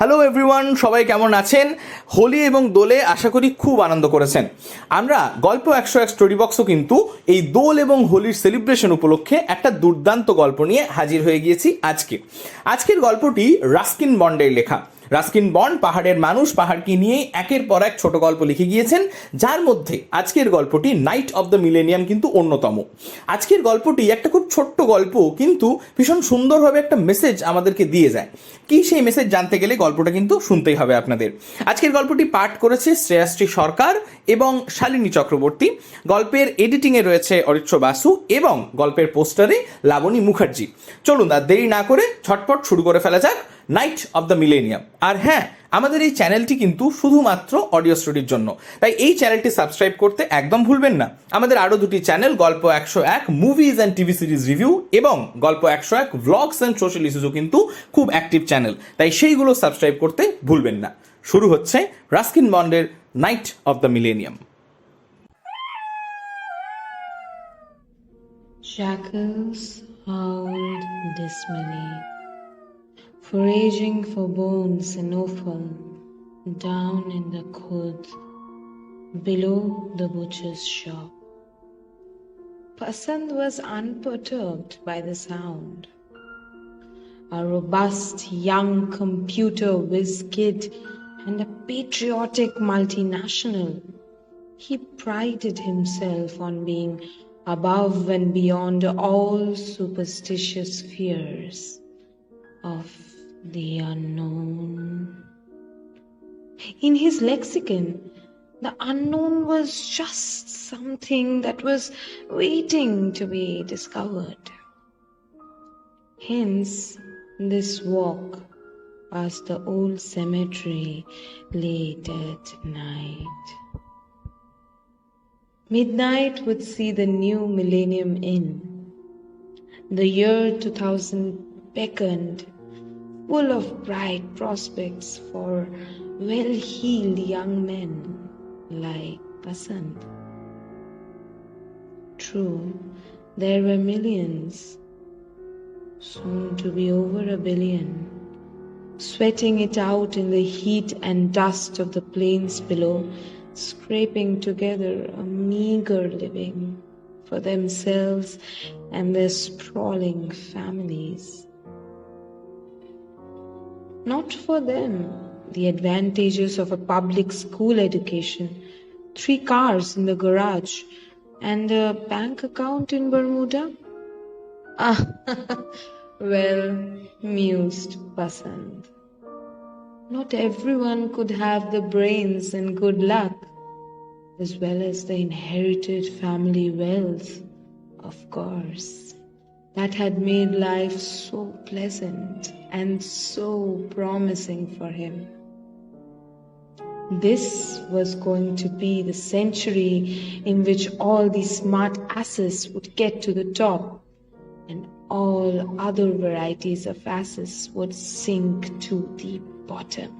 Hello everyone, সবাই কেমন আছেন? হোলি এবং দোলে আশা করি খুব আনন্দ করেছেন। আমরা গল্প 101 স্টোরি বক্সও কিন্তু এই দোল এবং হোলির সেলিব্রেশন উপলক্ষে একটা দুর্দান্ত গল্প নিয়ে হাজির হয়ে গিয়েছি আজকের গল্পটি রাস্কিন বন্ডের লেখা। রাস্কিন বন্ড পাহাড়ের মানুষ পাহাড়কে নিয়েই একের পর এক ছোট গল্প লিখে গিয়েছেন, যার মধ্যে আজকের গল্পটি নাইট অফ দ্য মিলেনিয়াম কিন্তু অন্যতম। আজকের গল্পটি একটা খুব ছোট্ট গল্প, কিন্তু ভীষণ সুন্দরভাবে একটা মেসেজ আমাদেরকে দিয়ে যায়। কি সেই মেসেজ জানতে গেলে গল্পটা কিন্তু শুনতেই হবে আপনাদের। আজকের গল্পটি পাঠ করেছে শ্রেয়াশ্রী সরকার এবং শালিনী চক্রবর্তী। গল্পের এডিটিংয়ে রয়েছে অরিত্র বাসু এবং গল্পের পোস্টারে লাবণী মুখার্জি। চলুন আর দেরি না করে ঝটপট শুরু করে ফেলা যাক নাইট অফ দ্য মিলেনিয়াম। আর হ্যাঁ, আমাদের এই চ্যানেলটি কিন্তু শুধুমাত্র অডিও স্টোরির জন্য, তাই এই চ্যানেলটি সাবস্ক্রাইব করতে একদম ভুলবেন না। আমাদের আরও দুটি চ্যানেল, গল্প 101 movies and TV series review এবং গল্প 101 ভ্লগস অ্যান্ড সোশ্যাল ইস্যুসও কিন্তু খুব অ্যাক্টিভ চ্যানেল, তাই সেইগুলো সাবস্ক্রাইব করতে ভুলবেন না। শুরু হচ্ছে রাস্কিন বন্ডের night of the millennium. Jackals howled dismally, foraging for bones and offal down in the khud below the butcher's shop. Pasand was unperturbed by the sound. A robust young computer whiz kid and a patriotic multinational, he prided himself on being above and beyond all superstitious fears of the unknown. In his lexicon, the unknown was just something that was waiting to be discovered. Hence, this walk past the old cemetery late at night. Midnight would see the new Millennium in. The year 2000 beckoned, full of bright prospects for well-heeled young men like Pasand. True, there were millions, soon to be over 1 billion, sweating it out in the heat and dust of the plains below, scraping together a meager living for themselves and their sprawling families. Not for them the advantages of a public school education, 3 cars in the garage, and a bank account in Bermuda? Well, mused Pasand. Not everyone could have the brains and good luck, as well as the inherited family wealth, of course, that had made life so pleasant and so promising for him. This was going to be the century in which all these smart asses would get to the top, and all other varieties of asses would sink to the bottom.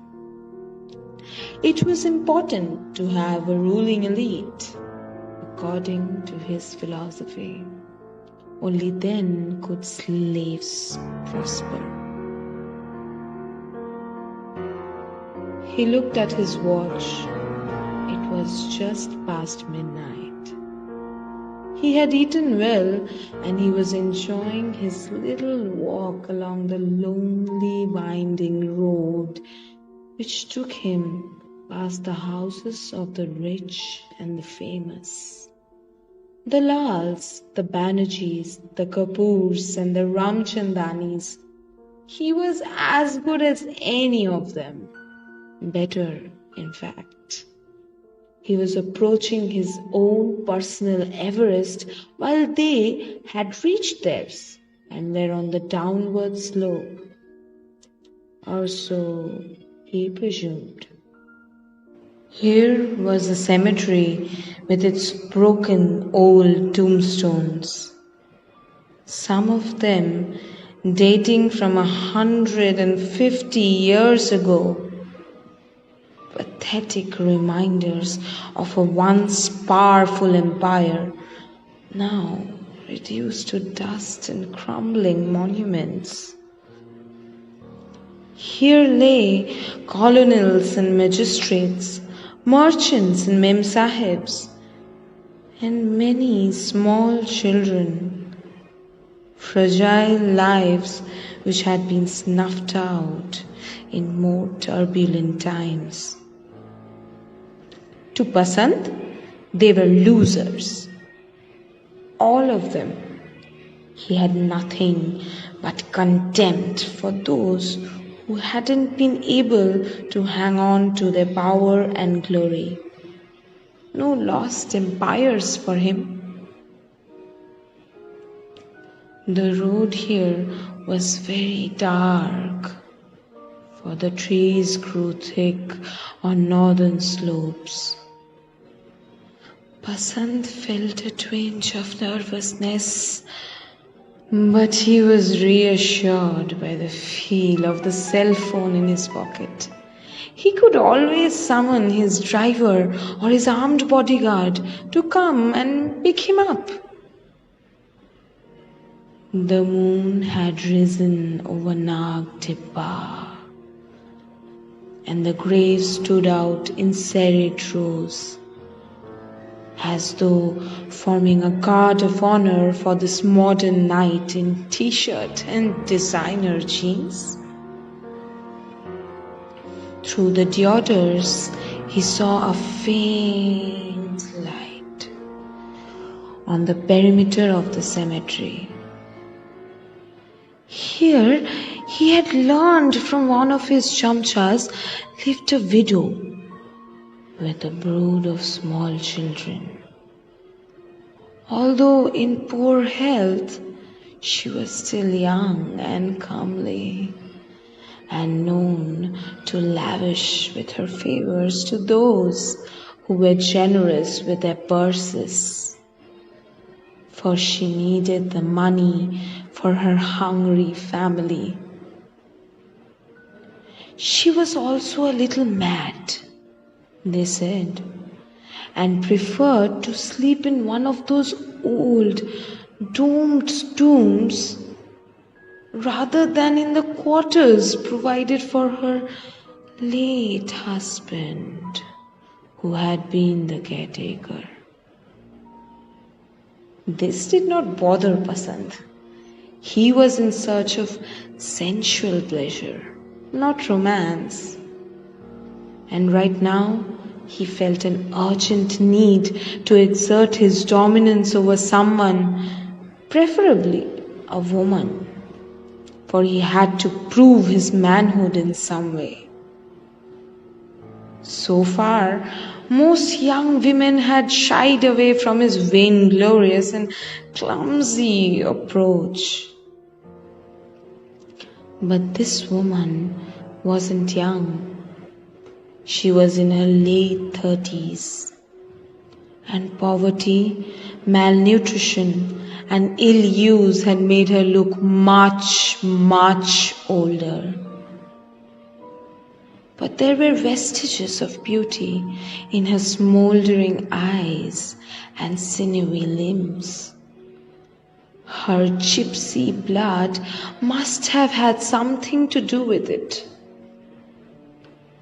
It was important to have a ruling elite, according to his philosophy. Only then could slaves prosper. He looked at his watch. It was just past midnight. He had eaten well, and he was enjoying his little walk along the lonely winding road which took him past the houses of the rich and the famous. The Lals, the Banerjees, the Kapoors and the Ramchandanis. He was as good as any of them. Better, in fact. He was approaching his own personal Everest while they had reached theirs and were on the downward slope. Or so he presumed. Here was the cemetery with its broken old tombstones, some of them dating from 150 years ago, pathetic reminders of a once powerful empire, now reduced to dust and crumbling monuments. Here lay colonels and magistrates, merchants and memsahibs, and many small children, fragile lives which had been snuffed out in more turbulent times. To Pasant, they were losers. All of them. He had nothing but contempt for those who hadn't been able to hang on to their power and glory. No lost empires for him. The road here was very dark, for the trees grew thick on northern slopes. Pasant felt a twinge of nervousness, but he was reassured by the feel of the cell phone in his pocket. He could always summon his driver or his armed bodyguard to come and pick him up. The moon had risen over Nag Tibba, and the graves stood out in serried rows, as though forming a guard of honor for this modern knight in t-shirt and designer jeans. Through the deodars, he saw a faint light on the perimeter of the cemetery. Here, he had learned from one of his chamchas lived a widow with a brood of small children. Although in poor health, she was still young and comely, and known to lavish with her favors to those who were generous with their purses, for she needed the money for her hungry family. She was also a little mad, they said, and preferred to sleep in one of those old domed tombs rather than in the quarters provided for her late husband, who had been the caretaker. This did not bother Pasant. He was in search of sensual pleasure, not romance. And right now, he felt an urgent need to exert his dominance over someone, preferably a woman, for he had to prove his manhood in some way. So far, most young women had shied away from his vainglorious and clumsy approach. But this woman wasn't young. She was in her late 30s, and poverty, malnutrition, and ill use had made her look much, much older. But there were vestiges of beauty in her smoldering eyes and sinewy limbs. Her gypsy blood must have had something to do with it.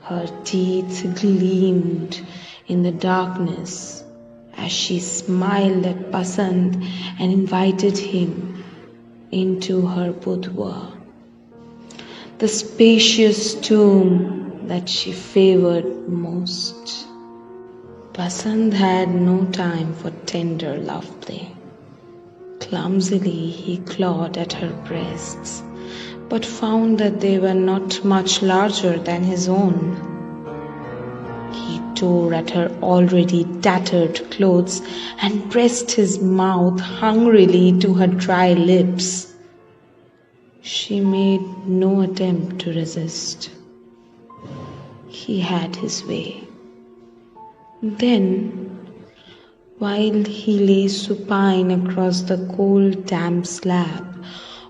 Her teeth gleamed in the darkness as she smiled at Pasant and invited him into her boudoir, the spacious tomb that she favored most. Pasant had no time for tender love play. Clumsily he clawed at her breasts, but found that they were not much larger than his own. He tore at her already tattered clothes and pressed his mouth hungrily to her dry lips. She made no attempt to resist. He had his way. Then, while he lay supine across the cold, damp slab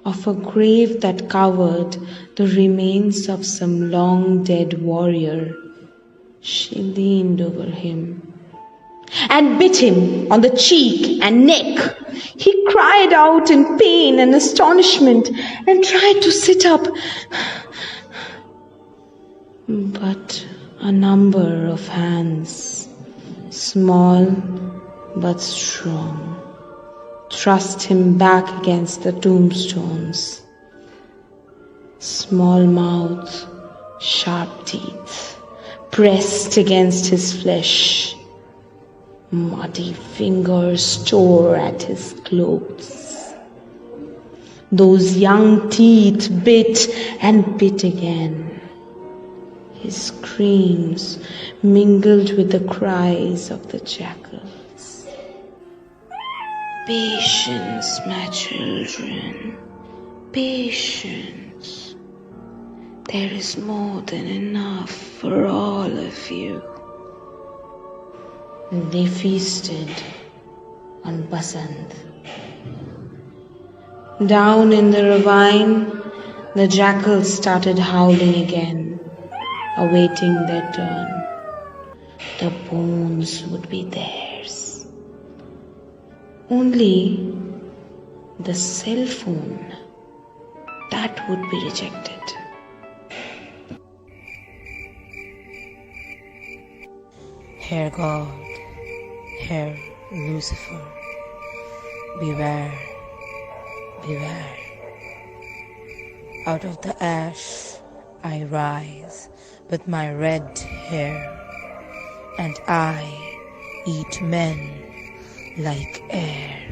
of a grave that covered the remains of some long-dead warrior, she leaned over him and bit him on the cheek and neck. He cried out in pain and astonishment and tried to sit up, But a number of hands, small but strong, thrust him back against the tombstones. Small mouth, sharp teeth, pressed against his flesh. Muddy fingers tore at his clothes. Those young teeth bit and bit again. His screams mingled with the cries of the jackals. Patience, my children, patience. There is more than enough for all of you. They feasted on Basant. Down in the ravine, the jackals started howling again, awaiting their turn. The bones would be theirs. Only the cell phone, that would be rejected. Hair God, Hair Lucifer, beware, beware. Out of the ash I rise with my red hair, and I eat men like air.